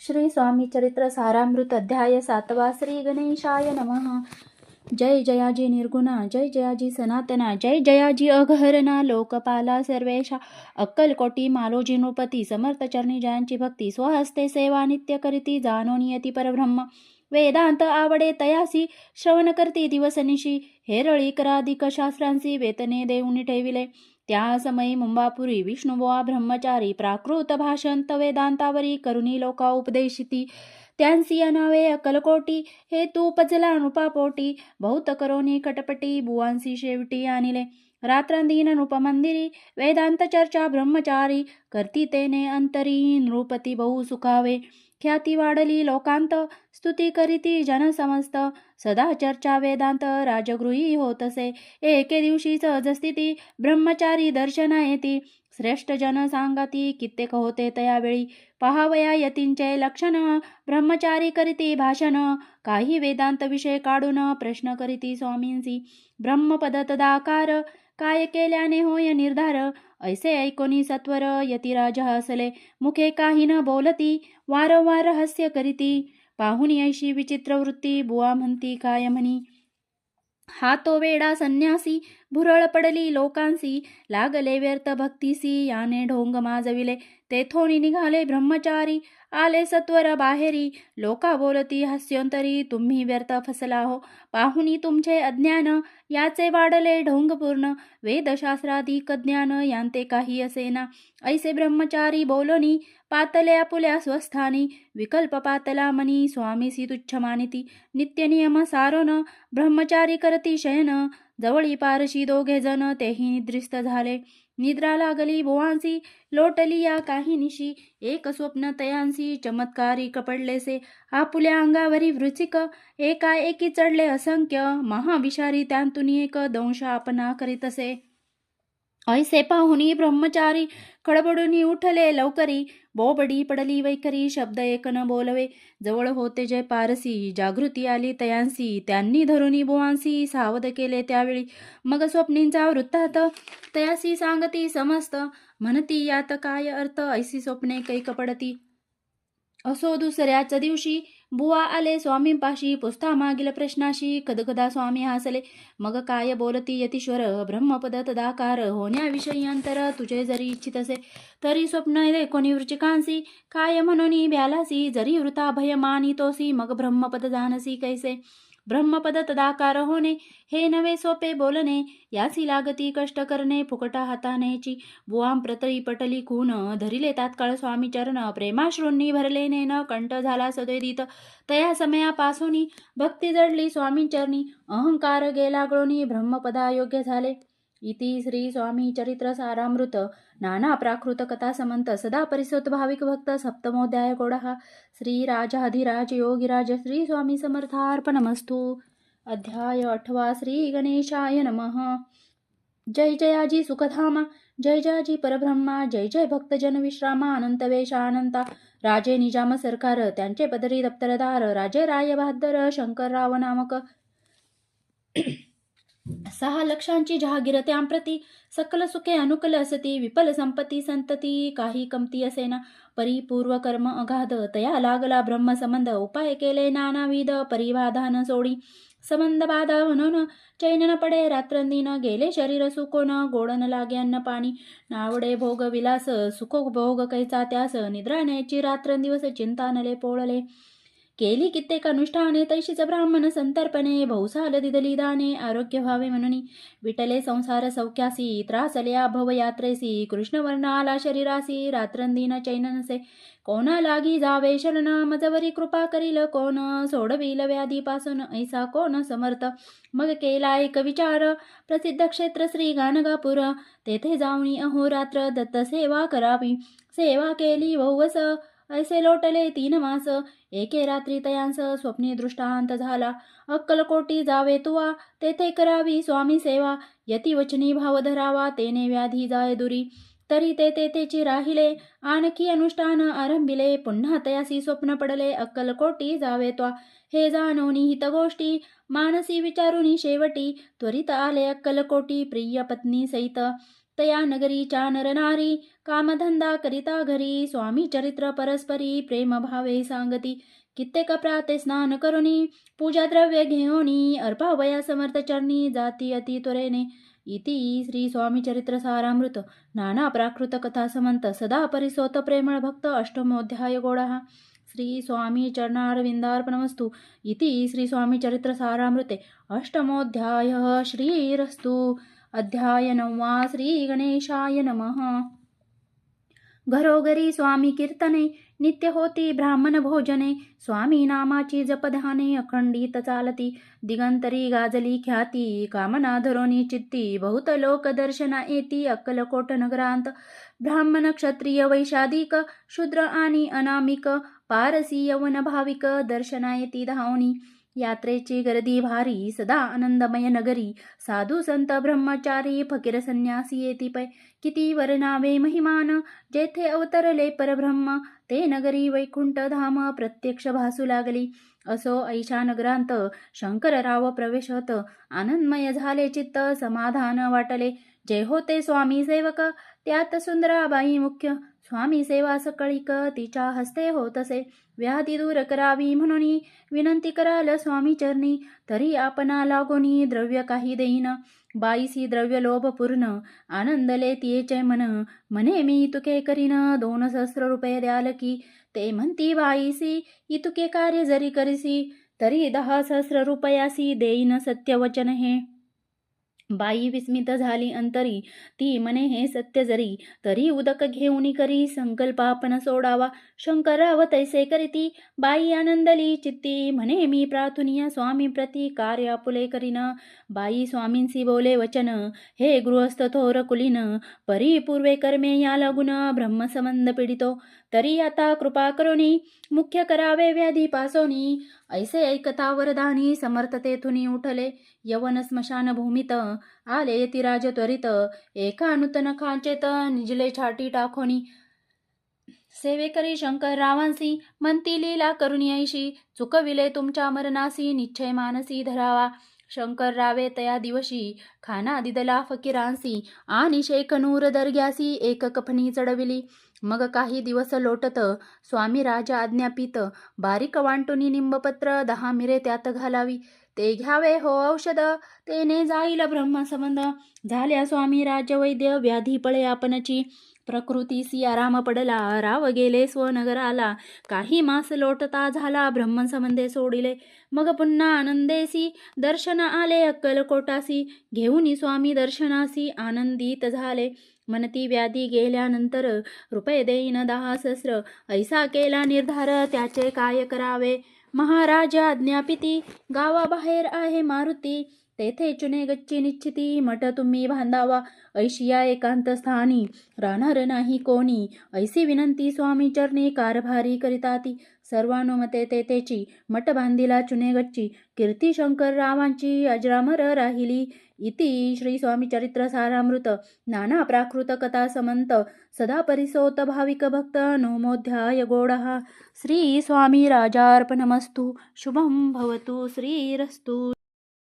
श्री स्वामी चरित्र सारामृत अध्याय 7वा. श्री गणेशाय नमः. जय जयाजी निर्गुणा, जय जयाजी सनातना, जय जयाजी अघहरणा, लोकपाला सर्वेशा, अक्कलकोटी मालोजी नृपती, समर्थ चरणी जयांची भक्ती, स्वहस्ते सेवा नित्य करीती, जाणो नियती परब्रह्म. वेदांत आवडे तयासी, श्रवण करती दिवसनिशी, हेरळी कराधिक शास्त्रांसी, वेतने देऊनी ठेविले. त्या समयी मुंबापुरी विष्णुबुवा ब्रह्मचारी, प्राकृत भाषंत वेदांतावरी, करुणी लोका उपदेशिती. त्यांसी अनावे अक्कलकोटी, हे तू पजला नृपापोटी, बहुत करोनी कटपटी, बुवांसी शेवटी आणिले. रात्रंदिन नृपमंदिरी, वेदांत चर्चा ब्रह्मचारी, करती तेने अंतरी, नृपती बहु सुखावे. ख्याती वाढली लोकांत, स्तुती करीती जन समस्त, सदा चर्चा वेदांत राजगृही होतसे. एके दिवशी सहजस्थिती, ब्रह्मचारी दर्शना येती, श्रेष्ठ जन सांगती, कित्येक होते तयावेळी. पहावया यतींचे लक्षण, ब्रह्मचारी करीती भाषण, काही वेदांत विषय काढून, प्रश्न करीती स्वामींसी. ब्रह्मपद तदाकार, काय केल्याने होय निर्धार, ऐसे ऐकोनी सत्वर, यतिराज हसले, मुखे काही न बोलती, वारंवार रहस्य करीती. पाहुनी ऐशी विचित्र वृत्ती, बुवा म्हणती काय म्हणी. हा तो वेडा संन्यासी, भुरळ पडली लोकांसी, लागले व्यर्थ भक्तीसी, याने ढोंग माजविले. तेथोनी निघाले ब्रह्मचारी, आले सत्वर बाहेरी, लोका बोलती हास्योंतरी, तुम्ही व्यर्थ फसला हो. पाहुनी तुमचे अज्ञान, याचे वाढले ढोंग पूर्ण, वेदशास्त्राधिक ज्ञान, यांते काही असेना. ऐसे ब्रह्मचारी बोलोनी, पातले आपुल्या स्वस्थानी, विकल्प पातला मनी, स्वामीसी तुच्छ मानिती. नित्य नियम सारोन, ब्रह्मचारी करती शयन, जवळी पारशी दोघे जण, तेही निद्रिस्त झाले. निद्रा लागली बुवांसी, लोटली या काही निशी, एक स्वप्न तयांसी, चमत्कारी कपडलेसे. आपुल्या अंगावरी वृचिक, एकाएकी चढले असंख्य, महाविषारी त्यांतून एक दंश आपणा करीतसे. ऐसे पाहुनी ब्रह्मचारी, खडबडूनी उठले लवकरी, बोबडी पडली वैखरी, शब्द एक न बोलवे. जवळ होते जय पारसी, जागृती आली तयांसी, त्यांनी धरुनी बुवांसी सावध केले त्यावेळी. मग स्वप्नींचा वृत्तांत, तयासी सांगती समस्त, म्हणती यात काय अर्थ, ऐसी स्वप्ने कैक पडती. असो दुसऱ्याच दिवशी, बुवा आले स्वामींपाशी, पुस्ता मागील प्रश्नाशी, कदकदा स्वामी हसले. मग काय बोलती यतीश्वर, ब्रह्मपद तदाकार, होण्याविषयी अंतर तुझे जरी इच्छित असे, तरी स्वप्न कोणी वृचिकांसी, काय म्हणून भ्यालासी, जरी वृथा भय मानितोसी, मग ब्रह्मपद जानसी कैसे. ब्रह्मपद तदाकार होणे, हे नवे सोपे बोलणे, यासी लागती कष्ट करणे, फुकटा हातानेची. बुवां प्रतळी पटली खून, धरिले तात्काळ स्वामी चरण, प्रेमाश्रूंनी भरले नेन, कंठ झाला सदैदित. तया समयापासूनी, भक्ती जडली स्वामी चरणी, अहंकार गेला गळूनी, ब्रह्मपदा योग्य झाले. इति श्री स्वामी चरित्र सारामृत नाना प्राकृत कथा समंत, सदा परिसुत भाविक भक्त, सप्तमोध्याय गोडहा. श्री राजाधिराज योगिराज श्री स्वामी समर्थार्पणमस्तु. अध्याय 8वा. श्री गणेशाय नमः. जय जयाजी सुखधामा, जय जयाजी परब्रह्मा, जय जय भक्तजन विश्रामा, अनंत वेशा अनंता. राजे निजाम सरकार, त्यांचे पदरी दप्तरदार, राजे राय बहादर शंकरराव नामक. 6 लक्षांची जहागीर त्यांप्रती, सकल सुखे अनुकूल असती, विपल संपत्ती संतती, काही कमती असेना. परिपूर्व कर्म अगाध, तया लागला ब्रह्मसंबंध, उपाय केले नानाविध, परिवाधान सोडी. संबंध बाधा म्हणून चैन न पडे रात्रंदिन, गेले शरीर सुकोन, गोड न लागे अन्न पाणी. नावडे भोग विलास, सुख भोग कैचा त्यास, निद्रा न्यायची रात्रंदिवस, चिंता नले पोळले. केली कित्येक अनुष्ठाने, तैशीच ब्राह्मण संतर्पणे, बहुसाल दिदली दाने, आरोग्य व्हावे म्हणून. विटले संसार सौख्यासी, त्रासल्या भव यात्रेसी, कृष्णवर्ण आला शरीरासी, रात्रंदिन चैन नसे. कोणा लागी जावे शरण, मजवरी कृपा करील कोण, सोडविल व्याधीपासून ऐसा कोण समर्थ. मग केला एक विचार, प्रसिद्ध क्षेत्र श्री गाणगापूर, तेथे जाऊनी अहोरात्र दत्त सेवा करावी. सेवा केली बहुवस, ऐसे लोटले 3 मास. एके रात्री तयांस स्वप्नी दृष्टांत झाला, अक्कलकोटी जावे तुवा, तेथे करावी स्वामी सेवा. यती वचनी भाव धरावा, तेने व्याधी जाय दुरी. तरी ते तेथेची राहिले, आणखी अनुष्ठान आरंभिले. पुन्हा तयासी स्वप्न पडले, अक्कलकोटी जावे त्वा. हे जाणोनी हित गोष्टी, मानसी विचारुनी शेवटी. त्वरित आले अक्कलकोटी, प्रिय पत्नी सहित. तया नगरीच्या नरनारी कामधंदा करिता घरी स्वामी चरित्र परस्परी प्रेम भावे सांगती कित्येक प्राते स्नान करुनी पूजा द्रव्य घेऊनी अर्पावया समर्थ चरणी जाती अति त्वरेने इति श्री स्वामी चरित्र सारामृत नाना प्राकृत कथा समंत सदा परिसोत प्रेमळ भक्त अष्टमोध्याय गोडः श्री स्वामी चरणारविंदार्पणमस्तु इति श्री स्वामी चरित्र सारामृते अष्टमोध्यायः श्रीरस्तु अध्याय 9 श्री गणेशाय नमः। घरोघरी स्वामी कीर्तने नित्य होती ब्राह्मण भोजने स्वामी नामाची जपध्याने अखंडित चालती दिगंतरी गाजली ख्याती कामना धरोनी चित्ती बहुत लोक दर्शना येती अक्कलकोट नगरांत ब्राह्मण क्षत्रिय वैशाधिक शूद्र आणि अनामिक पारसी यवन भाविक दर्शना येती धावनी यात्रेची गर्दी भारी सदा आनंदमय नगरी साधू संत ब्रह्मचारी फकीर संन्यासी येती पै किती वर्णावे महिमान जेथे अवतरले परब्रह्म ते नगरी वैकुंठ धाम प्रत्यक्ष भासू लागली असो ऐशा नगरांत शंकरराव प्रवेश होत आनंदमय झाले चित्त समाधान वाटले जय होते स्वामी सेवक त्यात सुंदराबाई मुख्य स्वामी सेवा सकळीक तिच्या हस्ते होत असे व्याधी दूर करावी म्हणून विनंती कराल स्वामी चरणी तरी आपणा लागोनी द्रव्य काही देईन बाईसी द्रव्य लोभ पूर्ण आनंदले तियेचे मन म्हणे मी तुके करीन 2 सहस्र रुपये द्याल की ते म्हणती बाईसी इतुके कार्य जरी करीसी तरी 10 सहस्र रुपयासी देईन सत्यवचन हे बाई विस्मित झाली अंतरी ती म्हणे हे सत्य जरी तरी उदक घेऊनी करी संकल्प आपण सोडावा शंकरराव तैसे करीती बाई आनंदली चित्ती म्हणे मी प्रार्थनीय स्वामी प्रती कार्य आपुले करीन बाई स्वामींसी बोले वचन हे गृहस्थ थोर कुलीन परी पूर्वे कर्मे या लागून ब्रह्मसंबंध पीडितो तरी आता कृपा करोनी मुख्य करावे व्याधी पासोनी ऐसे ऐकता वरदानी समर्थ तेथुनी उठले यवन स्मशान भूमीत आले तिराज त्वरित एका नूतन खांचेत निजले छाटी टाकोनी सेवेकरी शंकररावांसी म्हणती लीला करुणी ऐशी चुकविले तुमच्या मरणासी निश्चय मानसी धरावा शंकररावे तया दिवशी खाना दिदला फकीरांसी आणि शेख नूर दर्ग्यासी एक कफनी चढविली मग काही दिवस लोटत स्वामी राजा आज्ञापित बारीक वांटुनी निंबपत्र 10 मिरे त्यात घालावी ते घ्यावे हो औषध तेने जाईल ब्रह्मसंबंध झाल्या स्वामी राजवैद्य व्याधी पळे आपणची प्रकृतीसी आराम पडला राव गेले स्वनगराला काही मास लोटता झाला ब्रह्मसंबंधे सोडिले मग पुन्हा आनंदेसी दर्शन आले अक्कलकोटासी घेऊन स्वामी दर्शनासी आनंदित झाले मनती व्याधी गेल्यानंतर रुपये देईन 10 सहस्र ऐसा केला निर्धार त्याचे काय करावे महाराज आज्ञापिती गावाबाहेर आहे मारुती तेथे चुने गच्ची निश्चिती मठ तुम्ही बांधावा ऐशिया एकांत स्थानी राहणार नाही कोणी ऐसी विनंती स्वामी चरणी कारभारी करिताती सर्वानुमते तेथेची मठ बांधिला चुने गच्ची कीर्ती शंकररावांची अजरामर राहिली इति श्री स्वामी चरित्र सारामृत नाना प्राकृत कथा समंत सदा परिसोत भाविक भक्त नवमोध्याय गोडः श्री स्वामी राजार्पणमस्तु शुभं भवतु श्रीरस्तु।